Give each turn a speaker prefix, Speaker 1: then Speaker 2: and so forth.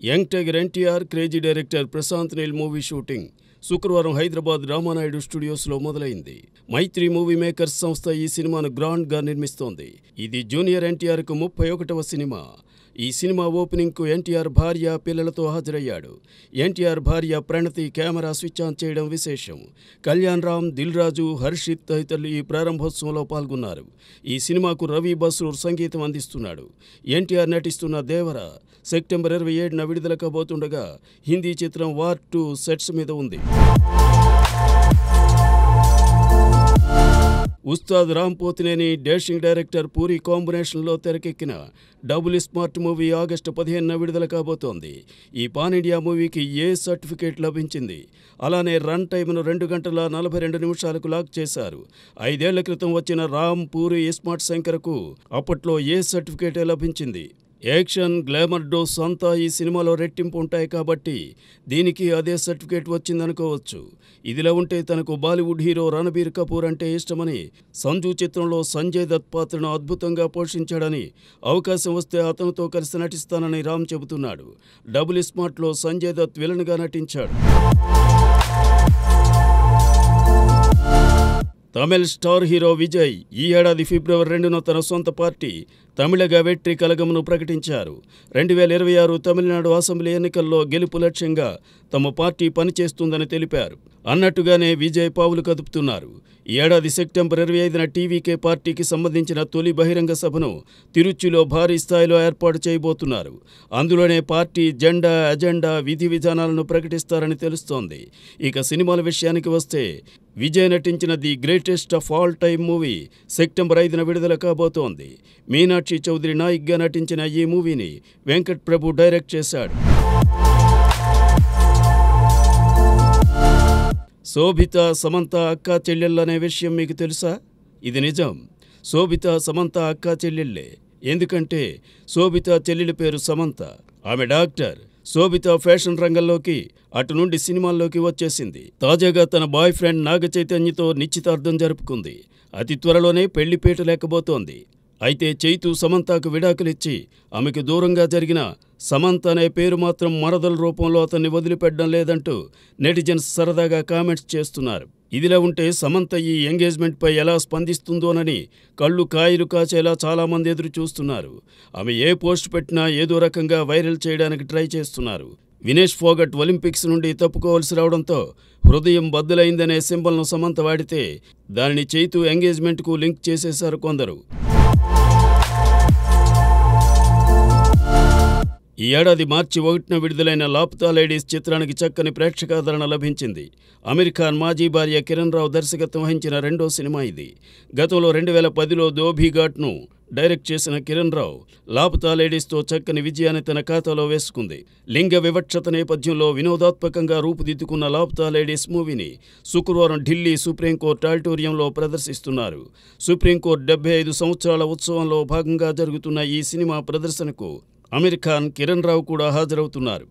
Speaker 1: Young tiger NTR, crazy director Prashanth Neel movie shooting శుక్రవారం హైదరాబాద్ రామానాయుడు స్టూడియోస్లో మొదలైంది. మైత్రి movie makers సంస్థ ఈ సినిమాను గ్రాండ్గా నిర్మిస్తోంది. ఇది జూనియర్ ఎన్టీఆర్కు 31వ సినిమా. ఈ సినిమా ఓపెనింగ్కు ఎన్టీఆర్ భార్య, పిల్లలతో హాజరయ్యాడు. ఎన్టీఆర్ భార్య ప్రణతి కెమెరా స్విచ్ ఆన్ చేయడం విశేషం. కళ్యాణ్ రామ్, దిల్ రాజు, హర్షిత్ తదితరులు ఈ ప్రారంభోత్సవంలో పాల్గొన్నారు. ఈ సినిమాకు రవి బస్రూర్ సంగీతం అందిస్తున్నాడు. ఎన్టీఆర్ నటిస్తున్న దేవర సెప్టెంబర్ 27న విడుదల కాబోతుండగా హిందీ చిత్రం వార్ 2 సెట్స్ మీద ఉంది. ఉస్తాద్ రామ్ పోతినేని, డాషింగ్ డైరెక్టర్ పూరి కాంబినేషన్లో తెరకెక్కిన డబుల్ స్మార్ట్ మూవీ ఆగస్టు 15న విడుదల కాబోతోంది. ఈ పాన్ ఇండియా మూవీకి ఏ సర్టిఫికేట్ లభించింది. అలానే రన్ టైమ్ను 2 గంటల 42 నిమిషాలకు లాక్ చేశారు. 5 ఏళ్ల క్రితం వచ్చిన రామ్, పూరి, ఇస్మార్ట్ శంకర్కు అప్పట్లో ఏ సర్టిఫికేటే లభించింది. యాక్షన్, గ్లామర్ డోస్ అంతా ఈ సినిమాలో రెట్టింపు ఉంటాయి కాబట్టి దీనికి అదే సర్టిఫికేట్ వచ్చిందనుకోవచ్చు. ఇదిలా ఉంటే తనకు బాలీవుడ్ హీరో రణబీర్ కపూర్ అంటే ఇష్టమని, సంజు చిత్రంలో సంజయ్ దత్ పాత్రను అద్భుతంగా పోషించాడని, అవకాశం వస్తే అతనితో కలిసి నటిస్తానని రామ్ చెబుతున్నాడు. డబుల్ స్మార్ట్లో సంజయ్ దత్ విలన్గా నటించాడు. తమిళ్ స్టార్ హీరో విజయ్ ఈ ఏడాది ఫిబ్రవరి 2న తన సొంత పార్టీ తమిళగ వెట్రి కలగంను ప్రకటించారు. 2026 తమిళనాడు అసెంబ్లీ ఎన్నికల్లో గెలుపు లక్ష్యంగా తమ పార్టీ పనిచేస్తుందని తెలిపారు. అన్నట్టుగానే విజయ్ పావులు కదుపుతున్నారు. ఈ ఏడాది సెప్టెంబర్ 25న టీవీకే పార్టీకి సంబంధించిన తొలి బహిరంగ సభను తిరుచిలో భారీ స్థాయిలో ఏర్పాటు చేయబోతున్నారు. అందులోనే పార్టీ జెండా, అజెండా, విధి విధానాలను ప్రకటిస్తారని తెలుస్తోంది. ఇక సినిమాల విషయానికి వస్తే విజయ్ నటించిన the greatest of all time movie September 5న విడుదల కాబోతోంది. మీనాక్షి చౌదరి నాయిక్గా నటించిన ఈ మూవీని వెంకట్ ప్రభు డైరెక్ట్ చేశాడు. శోభిత, సమంత అక్కా చెల్లెళ్ళనే విషయం మీకు తెలుసా? ఇది నిజం. శోభిత, సమంత అక్కా చెల్లెళ్ళే. ఎందుకంటే శోభిత చెల్లెలి పేరు సమంత. ఆమె డాక్టర్. శోభిత ఫ్యాషన్ రంగంలోకి, అటు నుండి సినిమాల్లోకి వచ్చేసింది. తాజాగా తన బాయ్ ఫ్రెండ్ నాగ చైతన్యతో నిశ్చితార్థం జరుపుకుంది. అతి త్వరలోనే పెళ్లిపీట లేకపోతోంది. అయితే చైతు సమంతకు విడాకులిచ్చి ఆమెకు దూరంగా జరిగిన సమంత అనే పేరు మాత్రం మరదల రూపంలో అతన్ని వదిలిపెట్టడం లేదంటూ నెటిజన్స్ సరదాగా కామెంట్స్ చేస్తున్నారు. ఇదిలా ఉంటే సమంత ఈ ఎంగేజ్మెంట్పై ఎలా స్పందిస్తుందోనని కళ్ళు కాయలు కాచేలా చాలామంది ఎదురు చూస్తున్నారు. ఆమె ఏ పోస్ట్ పెట్టినా ఏదో రకంగా వైరల్ చేయడానికి ట్రై చేస్తున్నారు. వినేష్ ఫోగట్ ఒలింపిక్స్ నుండి తప్పుకోవాల్సి రావడంతో హృదయం బద్దలైందనే సింబల్ను సమంత వాడితే దానిని చైతు ఎంగేజ్మెంట్కు లింక్ చేసేశారు కొందరు. ఈ ఏడాది మార్చి 1న విడుదలైన లాపుతా లేడీస్ చిత్రానికి చక్కని ప్రేక్షకాదరణ లభించింది. అమీర్ ఖాన్ మాజీ భార్య కిరణ్ రావు దర్శకత్వం వహించిన 2వ సినిమా ఇది. గతంలో 2010లో ధోబీఘాట్ను డైరెక్ట్ చేసిన కిరణ్ రావు లాపుతా లేడీస్తో చక్కని విజయాన్ని తన ఖాతాలో వేసుకుంది. లింగ వివక్షత నేపథ్యంలో వినోదాత్మకంగా రూపుదిద్దుకున్న లాపుతా లేడీస్ మూవీని శుక్రవారం ఢిల్లీ సుప్రీంకోర్టు ఆడిటోరియంలో ప్రదర్శిస్తున్నారు. సుప్రీంకోర్టు 75 సంవత్సరాల ఉత్సవంలో భాగంగా జరుగుతున్న ఈ సినిమా ప్రదర్శనకు అమీర్ ఖాన్, కిరణ్ రావు కూడా హాజరవుతున్నారు.